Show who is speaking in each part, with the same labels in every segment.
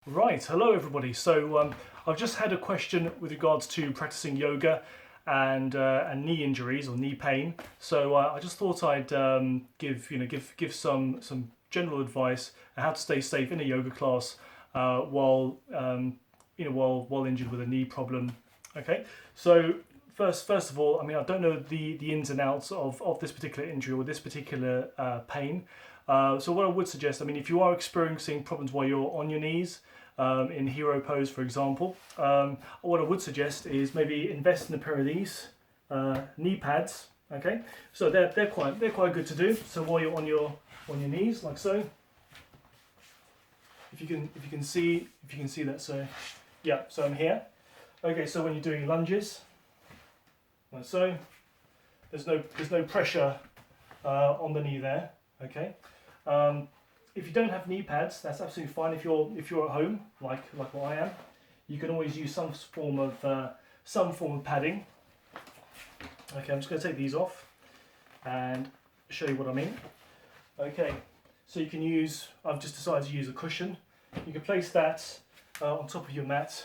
Speaker 1: Right, hello everybody. So I've just had a question with regards to practicing yoga and knee injuries or knee pain. So I just thought I'd give some general advice on how to stay safe in a yoga class while injured with a knee problem. Okay, so first of all, I mean, I don't know the ins and outs of this particular injury or this particular pain. So what I would suggest, I mean, if you are experiencing problems while you're on your knees, in hero pose, for example, what I would suggest is maybe invest in a pair of these knee pads. Okay, so they're quite good to do. So while you're on your knees, like so, if you can see that. So yeah, so I'm here. Okay, so when you're doing lunges, like so, there's no pressure on the knee there. Okay. If you don't have knee pads, that's absolutely fine. If you're at home, like what I am, you can always use some form of padding. Okay, I'm just going to take these off and show you what I mean. Okay, so you can use. I've just decided to use a cushion. You can place that on top of your mat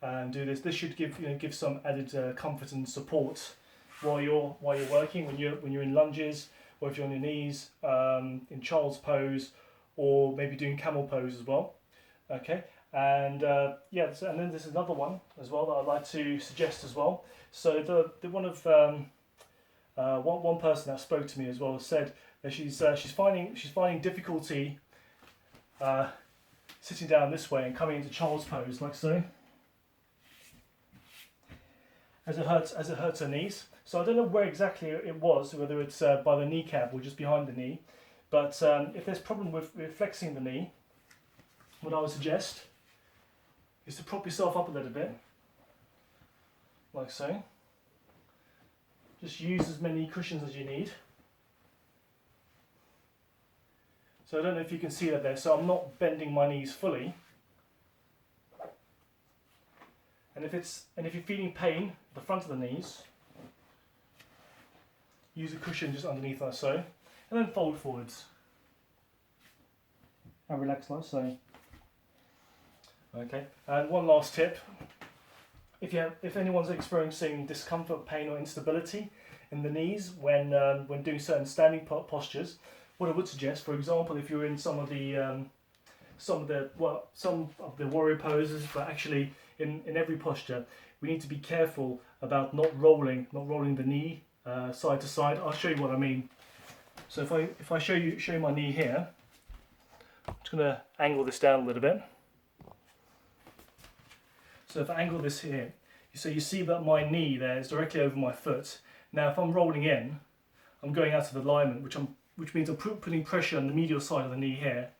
Speaker 1: and do this. This should give some added comfort and support while you're working when you're in lunges, or if you're on your knees, in child's pose, or maybe doing camel pose as well. Okay, and yeah, so, and then there's another one as well that I'd like to suggest as well. So the one of one person that spoke to me as well said that she's finding difficulty sitting down this way and coming into child's pose like so, as it hurts her knees. So I don't know where exactly it was, whether it's by the kneecap or just behind the knee. But if there's a problem with flexing the knee, what I would suggest is to prop yourself up a little bit, like so. Just use as many cushions as you need. So I don't know if you can see that there. So I'm not bending my knees fully. And if you're feeling pain at the front of the knees, use a cushion just underneath like so, and then fold forwards and relax like so. Okay, and one last tip: if anyone's experiencing discomfort, pain, or instability in the knees when doing certain standing postures, what I would suggest, for example, if you're in some of the warrior poses, but actually in every posture, we need to be careful about not rolling the knee side to side. I'll show you what I mean. So if I show you my knee here, I'm just going to angle this down a little bit. So if I angle this here, so you see that my knee there is directly over my foot. Now if I'm rolling in, I'm going out of alignment, which means I'm putting pressure on the medial side of the knee here.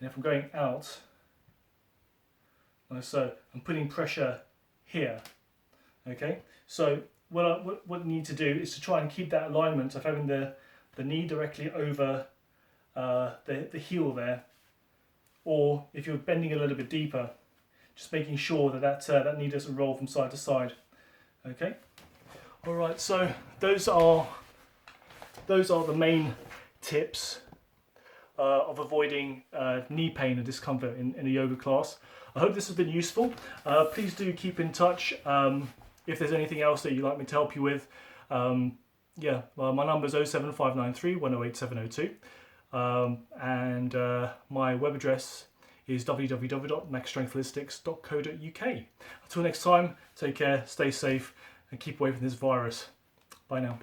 Speaker 1: And if I'm going out, like so, I'm putting pressure here. Okay, so what you need to do is to try and keep that alignment of having the knee directly over the heel there, or if you're bending a little bit deeper, just making sure that knee doesn't roll from side to side. Okay, all right. So those are the main tips of avoiding knee pain and discomfort in a yoga class. I hope this has been useful. Please do keep in touch if there's anything else that you'd like me to help you with. Yeah, well, my number is 07593 108 702, and my web address is www.maxstrengthholistics.co.uk. Until next time, take care, stay safe, and keep away from this virus. Bye now.